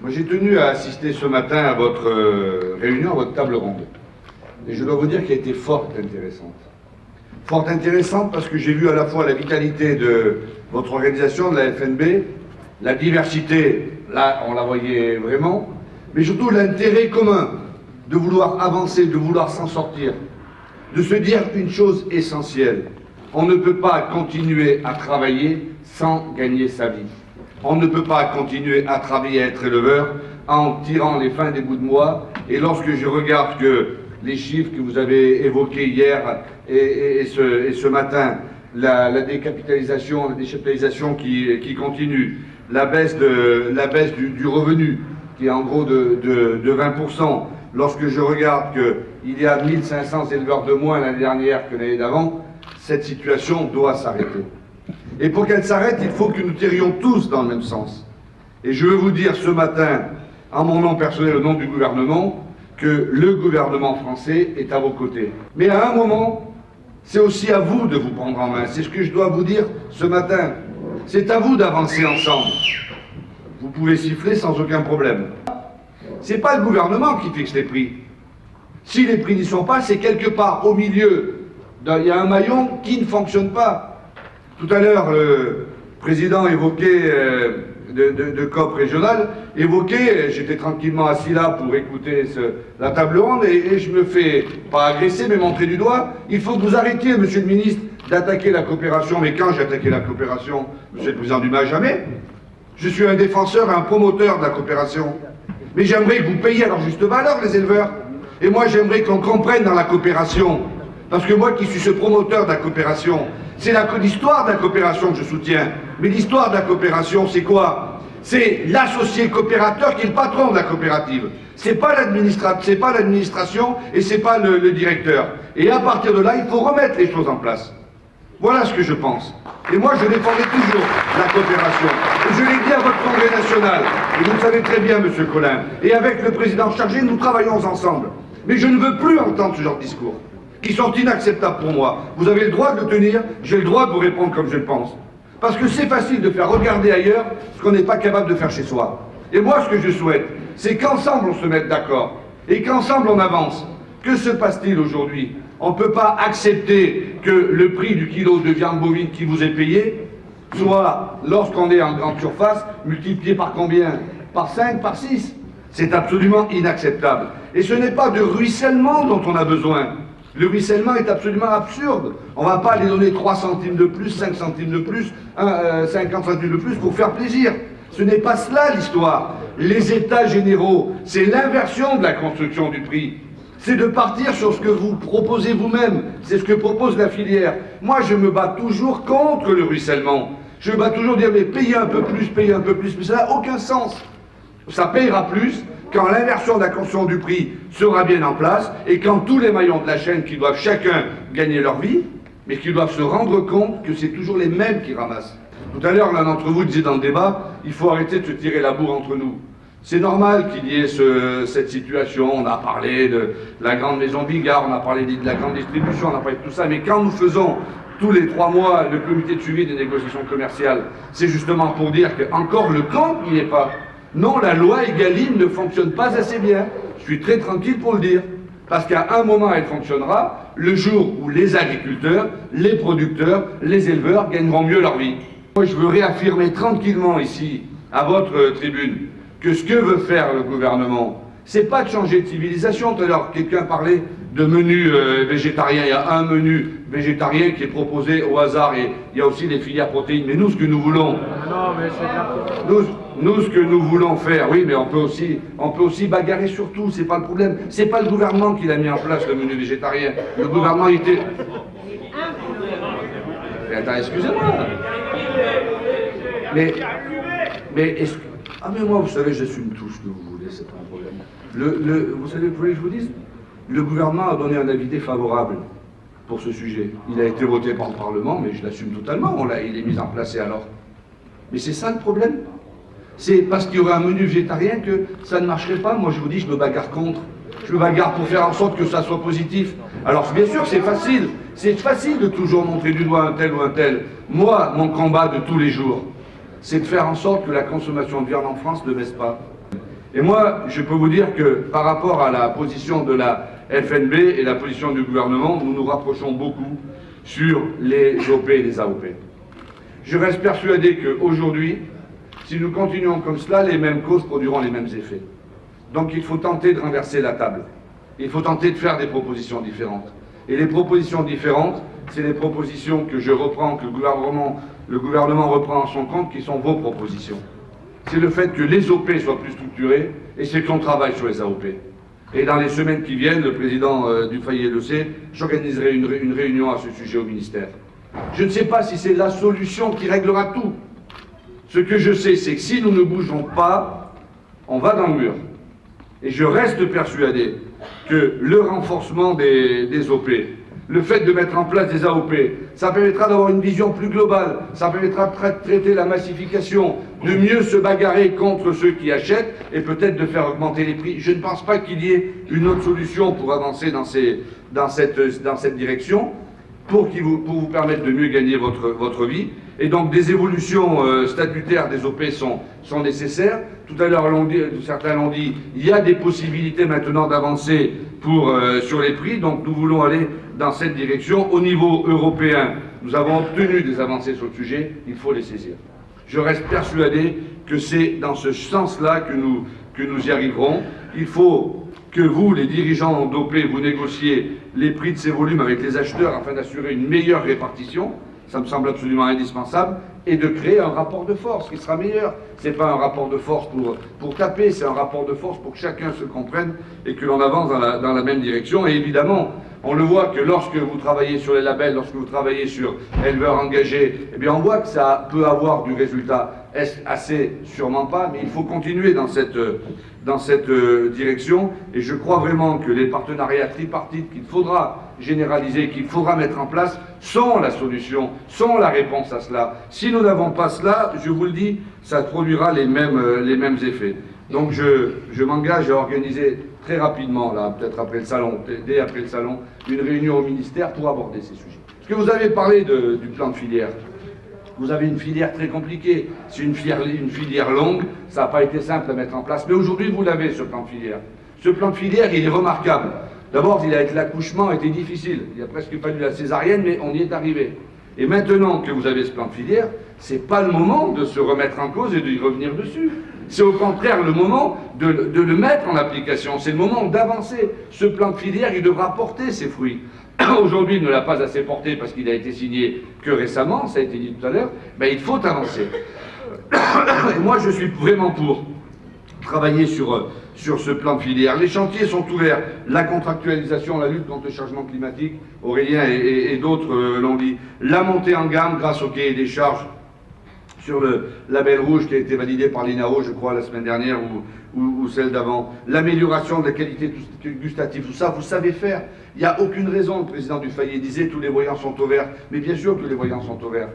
Moi, j'ai tenu à assister ce matin à votre réunion, à votre table ronde. Et je dois vous dire qu'elle a été fort intéressante. Fort intéressante parce que j'ai vu à la fois la vitalité de votre organisation, de la FNB, la diversité, là, on la voyait vraiment, mais surtout l'intérêt commun de vouloir avancer, de vouloir s'en sortir, de se dire une chose essentielle. On ne peut pas continuer à travailler sans gagner sa vie. On ne peut pas continuer à travailler, à être éleveur, en tirant les fins des bouts de mois. Et lorsque je regarde que les chiffres que vous avez évoqués hier et ce matin, la décapitalisation, la déchapitalisation qui continue, la baisse du revenu, qui est en gros de 20%, lorsque je regarde qu'il y a 1500 éleveurs de moins l'année dernière que l'année d'avant, cette situation doit s'arrêter. Et pour qu'elle s'arrête, il faut que nous tirions tous dans le même sens. Et je veux vous dire ce matin, en mon nom personnel, au nom du gouvernement, que le gouvernement français est à vos côtés. Mais à un moment, c'est aussi à vous de vous prendre en main. C'est ce que je dois vous dire ce matin. C'est à vous d'avancer ensemble. Vous pouvez siffler sans aucun problème. C'est pas le gouvernement qui fixe les prix. Si les prix n'y sont pas, c'est quelque part au milieu. Il y a un maillon qui ne fonctionne pas. Tout à l'heure, le président évoquait, de COP régional, j'étais tranquillement assis là pour écouter la table ronde, et je me fais, pas agresser, mais montrer du doigt. Il faut que vous arrêtiez, monsieur le ministre, d'attaquer la coopération. Mais quand j'ai attaqué la coopération, monsieur le président Dumas, jamais. Je suis un défenseur et un promoteur de la coopération. Mais j'aimerais que vous payiez à leur juste valeur, les éleveurs. Et moi, j'aimerais qu'on comprenne dans la coopération. Parce que moi qui suis ce promoteur de la coopération, c'est l'histoire de la coopération que je soutiens. Mais l'histoire de la coopération, c'est quoi? C'est l'associé coopérateur qui est le patron de la coopérative. C'est pas l'administration et c'est pas le directeur. Et à partir de là, il faut remettre les choses en place. Voilà ce que je pense. Et moi, je défendrai toujours la coopération. Et je l'ai dit à votre congrès national. Et vous le savez très bien, monsieur Collin. Et avec le président chargé, nous travaillons ensemble. Mais je ne veux plus entendre ce genre de discours, qui sont inacceptables pour moi. Vous avez le droit de le tenir, j'ai le droit de vous répondre comme je le pense. Parce que c'est facile de faire regarder ailleurs ce qu'on n'est pas capable de faire chez soi. Et moi, ce que je souhaite, c'est qu'ensemble on se mette d'accord, et qu'ensemble on avance. Que se passe-t-il aujourd'hui? On ne peut pas accepter que le prix du kilo de viande bovine qui vous est payé soit, lorsqu'on est en grande surface, multiplié par combien? Par 5, par 6? C'est absolument inacceptable. Et ce n'est pas de ruissellement dont on a besoin. Le ruissellement est absolument absurde. On ne va pas aller donner 3 centimes de plus, 5 centimes de plus, 50 centimes de plus pour faire plaisir. Ce n'est pas cela l'histoire. Les états généraux, c'est l'inversion de la construction du prix. C'est de partir sur ce que vous proposez vous-même. C'est ce que propose la filière. Moi, je me bats toujours contre le ruissellement. Je me bats toujours dire, mais payez un peu plus, mais ça n'a aucun sens. Ça payera plus quand l'inversion de la construction du prix sera bien en place et quand tous les maillons de la chaîne qui doivent chacun gagner leur vie, mais qui doivent se rendre compte que c'est toujours les mêmes qui ramassent. Tout à l'heure, l'un d'entre vous disait dans le débat, il faut arrêter de se tirer la bourre entre nous. C'est normal qu'il y ait cette situation. On a parlé de la grande maison Bigard, on a parlé de la grande distribution, on a parlé de tout ça, mais quand nous faisons tous les 3 mois le comité de suivi des négociations commerciales, c'est justement pour dire qu'encore le compte n'y est pas. Non, la loi Egalim ne fonctionne pas assez bien. Je suis très tranquille pour le dire. Parce qu'à un moment, elle fonctionnera le jour où les agriculteurs, les producteurs, les éleveurs gagneront mieux leur vie. Moi, je veux réaffirmer tranquillement ici, à votre tribune, que ce que veut faire le gouvernement, c'est pas de changer de civilisation. Tout à l'heure, quelqu'un parlait de menu végétarien. Il y a un menu végétarien qui est proposé au hasard et il y a aussi les filières protéines. Mais nous, ce que nous voulons... Nous, ce que nous voulons faire, oui, mais on peut aussi bagarrer sur tout, c'est pas le problème. C'est pas le gouvernement qui l'a mis en place, le menu végétarien. Le gouvernement était... Mais attends, excusez-moi. Mais est-ce que... Ah mais moi, vous savez, j'assume tout ce que vous voulez, c'est pas un problème. Vous savez, vous voulez que je vous dise? Le gouvernement a donné un avis défavorable pour ce sujet. Il a été voté par le Parlement, mais je l'assume totalement. Il est mis en place et alors? Mais c'est ça le problème. C'est parce qu'il y aurait un menu végétarien que ça ne marcherait pas. Moi, je vous dis, je me bagarre contre. Je me bagarre pour faire en sorte que ça soit positif. Alors, bien sûr, c'est facile. C'est facile de toujours montrer du doigt un tel ou un tel. Moi, mon combat de tous les jours, c'est de faire en sorte que la consommation de viande en France ne baisse pas. Et moi, je peux vous dire que par rapport à la position de la FNB et la position du gouvernement, nous nous rapprochons beaucoup sur les OP et les AOP. Je reste persuadé qu'aujourd'hui, si nous continuons comme cela, les mêmes causes produiront les mêmes effets. Donc il faut tenter de renverser la table. Il faut tenter de faire des propositions différentes. Et les propositions différentes, c'est les propositions que je reprends, que le gouvernement reprend en son compte, qui sont vos propositions. C'est le fait que les OP soient plus structurés, et c'est qu'on travaille sur les AOP. Et dans les semaines qui viennent, le président Dufayet le sait, j'organiserai une réunion à ce sujet au ministère. Je ne sais pas si c'est la solution qui réglera tout. Ce que je sais, c'est que si nous ne bougeons pas, on va dans le mur. Et je reste persuadé que le renforcement des OP, le fait de mettre en place des AOP, ça permettra d'avoir une vision plus globale, ça permettra de traiter la massification, de mieux se bagarrer contre ceux qui achètent et peut-être de faire augmenter les prix. Je ne pense pas qu'il y ait une autre solution pour avancer dans cette direction, pour vous permettre de mieux gagner votre vie. Et donc des évolutions statutaires des OP sont nécessaires. Tout à l'heure, certains l'ont dit, il y a des possibilités maintenant d'avancer sur les prix, donc nous voulons aller dans cette direction. Au niveau européen, nous avons obtenu des avancées sur le sujet, il faut les saisir. Je reste persuadé que c'est dans ce sens-là que nous y arriverons. Il faut que vous, les dirigeants d'OP, vous négociez les prix de ces volumes avec les acheteurs afin d'assurer une meilleure répartition. Ça me semble absolument indispensable, et de créer un rapport de force qui sera meilleur. Ce n'est pas un rapport de force pour taper, c'est un rapport de force pour que chacun se comprenne et que l'on avance dans la même direction. Et évidemment, on le voit que lorsque vous travaillez sur les labels, lorsque vous travaillez sur éleveurs engagés, eh bien on voit que ça peut avoir du résultat. Est-ce assez? Sûrement pas, mais il faut continuer dans cette direction. Et je crois vraiment que les partenariats tripartites qu'il faudra généraliser, qu'il faudra mettre en place, sont la solution, sont la réponse à cela. Si nous n'avons pas cela, je vous le dis, ça produira les mêmes effets. Donc je m'engage à organiser très rapidement, là, peut-être après le salon, dès après le salon, une réunion au ministère pour aborder ces sujets. Parce que vous avez parlé du plan de filière. Vous avez une filière très compliquée, c'est une filière longue, ça n'a pas été simple à mettre en place. Mais aujourd'hui, vous l'avez, ce plan de filière. Ce plan de filière, il est remarquable. D'abord, l'accouchement a été difficile. Il a presque fallu la césarienne, mais on y est arrivé. Et maintenant que vous avez ce plan de filière, ce n'est pas le moment de se remettre en cause et d'y revenir dessus. C'est au contraire le moment de le mettre en application. C'est le moment d'avancer. Ce plan de filière, il devra porter ses fruits. Aujourd'hui, il ne l'a pas assez porté parce qu'il a été signé que récemment, ça a été dit tout à l'heure. Ben, il faut avancer. Et moi, je suis vraiment pour travailler sur ce plan de filière. Les chantiers sont ouverts. La contractualisation, la lutte contre le changement climatique, Aurélien et d'autres l'ont dit. La montée en gamme grâce au cahier des charges sur le label rouge qui a été validé par l'INAO, je crois, la semaine dernière ou celle d'avant. L'amélioration de la qualité gustative, tout ça, vous savez faire. Il n'y a aucune raison, le président Dufayet disait, tous les voyants sont au vert. Mais bien sûr que tous les voyants sont au vert.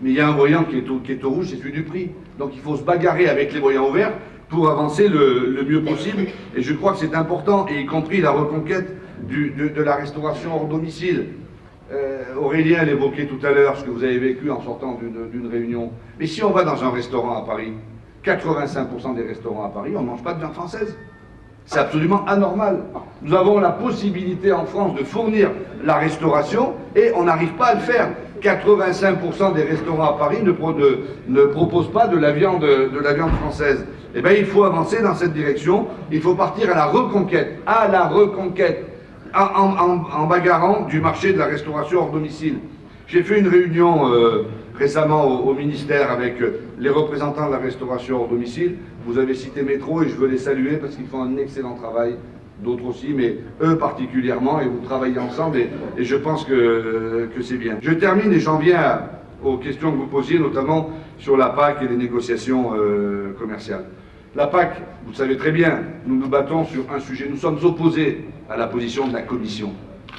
Mais il y a un voyant qui est au rouge, c'est celui du prix. Donc il faut se bagarrer avec les voyants au vert pour avancer le mieux possible. Et je crois que c'est important, et y compris la reconquête de la restauration hors domicile. Aurélien l'évoquait tout à l'heure, ce que vous avez vécu en sortant d'une réunion. Mais si on va dans un restaurant à Paris, 85% des restaurants à Paris, on ne mange pas de viande française. C'est absolument anormal. Nous avons la possibilité en France de fournir la restauration et on n'arrive pas à le faire. 85% des restaurants à Paris ne proposent pas de la viande française. Eh bien, il faut avancer dans cette direction. Il faut partir à la reconquête, en bagarrant du marché de la restauration hors domicile. J'ai fait une réunion récemment au ministère avec les représentants de la restauration hors domicile. Vous avez cité Métro et je veux les saluer parce qu'ils font un excellent travail, d'autres aussi, mais eux particulièrement, et vous travaillez ensemble et je pense que c'est bien. Je termine et j'en viens aux questions que vous posiez, notamment sur la PAC et les négociations commerciales. La PAC, vous le savez très bien, nous nous battons sur un sujet. Nous sommes opposés à la position de la Commission,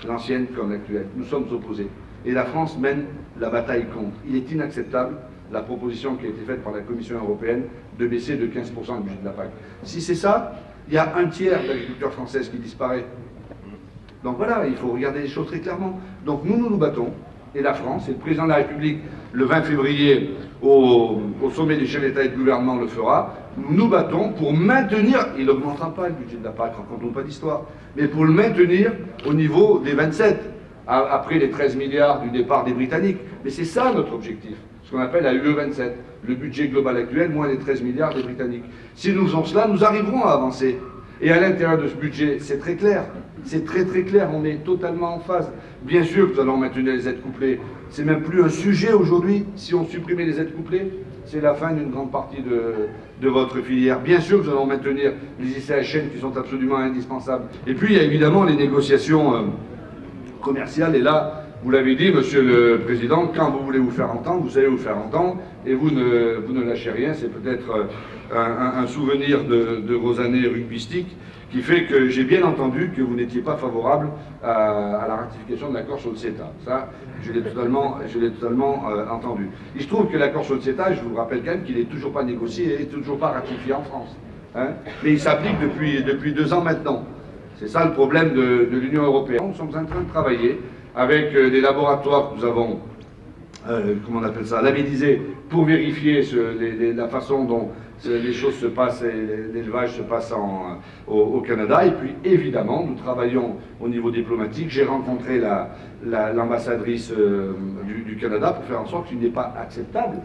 l'ancienne comme l'actuelle. Nous sommes opposés. Et la France mène la bataille contre. Il est inacceptable, la proposition qui a été faite par la Commission européenne, de baisser de 15% le budget de la PAC. Si c'est ça, il y a un tiers de l'agriculture française qui disparaît. Donc voilà, il faut regarder les choses très clairement. Donc nous nous battons et la France, et le président de la République, le 20 février, au sommet des chefs d'État et de gouvernement, le fera. Nous nous battons pour maintenir, il n'augmentera pas le budget de la PAC, racontons pas d'histoire, mais pour le maintenir au niveau des 27, après les 13 milliards du départ des Britanniques. Mais c'est ça notre objectif, ce qu'on appelle la UE27, le budget global actuel, moins les 13 milliards des Britanniques. Si nous faisons cela, nous arriverons à avancer. Et à l'intérieur de ce budget, c'est très clair. C'est très très clair, on est totalement en phase. Bien sûr que nous allons maintenir les aides couplées. C'est même plus un sujet aujourd'hui. Si on supprimait les aides couplées, c'est la fin d'une grande partie de votre filière. Bien sûr que nous allons maintenir les ICHN qui sont absolument indispensables. Et puis il y a évidemment les négociations commerciales. Et là, vous l'avez dit, Monsieur le Président, quand vous voulez vous faire entendre, vous allez vous faire entendre. Et vous ne lâchez rien. C'est peut-être un souvenir de vos années rugbystiques qui fait que j'ai bien entendu que vous n'étiez pas favorable à la ratification de l'accord sur le CETA. Ça, je l'ai totalement entendu. Il se trouve que l'accord sur le CETA, je vous rappelle quand même qu'il n'est toujours pas négocié et toujours pas ratifié en France. Hein, mais il s'applique depuis 2 ans maintenant. C'est ça le problème de l'Union européenne. Nous sommes en train de travailler avec des laboratoires que nous avons, comment on appelle ça, labellisés, pour vérifier la façon dont les choses se passent et l'élevage se passe au Canada. Et puis évidemment, nous travaillons au niveau diplomatique. J'ai rencontré l'ambassadrice du Canada pour faire en sorte qu'il n'est pas acceptable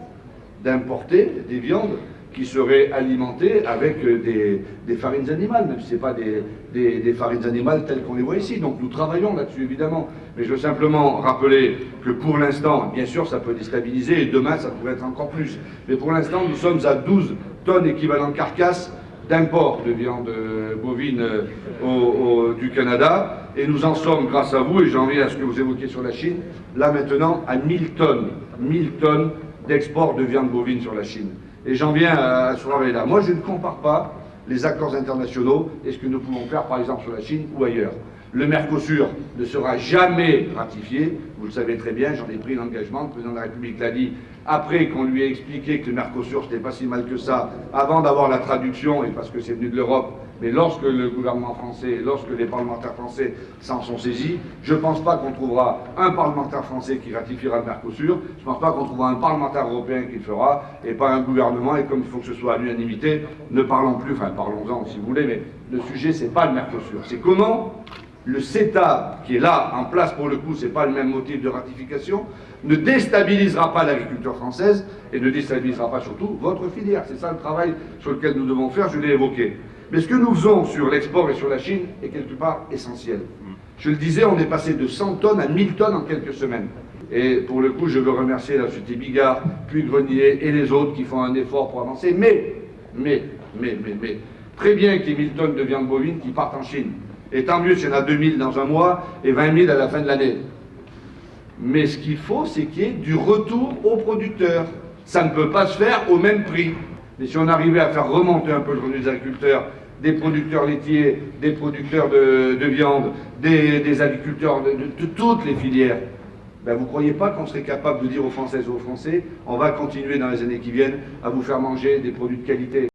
d'importer des viandes qui seraient alimentées avec des farines animales, même si ce n'est pas des farines animales telles qu'on les voit ici. Donc nous travaillons là-dessus, évidemment. Mais je veux simplement rappeler que pour l'instant, bien sûr, ça peut déstabiliser, et demain, ça pourrait être encore plus. Mais pour l'instant, nous sommes à 12 tonnes équivalent carcasse d'import de viande bovine du Canada. Et nous en sommes, grâce à vous, et j'en viens à ce que vous évoquiez sur la Chine, là maintenant à 1000 tonnes. 1000 tonnes d'export de viande bovine sur la Chine. Et j'en viens à ce travail-là. Moi, je ne compare pas les accords internationaux et ce que nous pouvons faire, par exemple, sur la Chine ou ailleurs. Le Mercosur ne sera jamais ratifié, vous le savez très bien, j'en ai pris l'engagement, le président de la République l'a dit, après qu'on lui ait expliqué que le Mercosur, c'était pas si mal que ça, avant d'avoir la traduction, et parce que c'est venu de l'Europe, mais lorsque le gouvernement français, lorsque les parlementaires français s'en sont saisis, je ne pense pas qu'on trouvera un parlementaire français qui ratifiera le Mercosur, je ne pense pas qu'on trouvera un parlementaire européen qui le fera, et pas un gouvernement, et comme il faut que ce soit à l'unanimité, ne parlons plus, enfin parlons-en si vous voulez, mais le sujet c'est pas le Mercosur, c'est comment le CETA, qui est là, en place pour le coup, c'est pas le même motif de ratification, ne déstabilisera pas l'agriculture française et ne déstabilisera pas surtout votre filière. C'est ça le travail sur lequel nous devons faire, je l'ai évoqué. Mais ce que nous faisons sur l'export et sur la Chine est quelque part essentiel. Je le disais, on est passé de 100 tonnes à 1000 tonnes en quelques semaines. Et pour le coup, je veux remercier la société Bigard, puis Grenier et les autres qui font un effort pour avancer. Mais, très bien qu'il y ait 1000 tonnes de viande bovine qui partent en Chine. Et tant mieux s'il y en a 2000 dans un mois et 20 000 à la fin de l'année. Mais ce qu'il faut, c'est qu'il y ait du retour aux producteurs. Ça ne peut pas se faire au même prix. Mais si on arrivait à faire remonter un peu le revenu des agriculteurs, des producteurs laitiers, des producteurs de viande, des agriculteurs de toutes les filières, ben vous ne croyez pas qu'on serait capable de dire aux Françaises et aux Français, on va continuer dans les années qui viennent à vous faire manger des produits de qualité.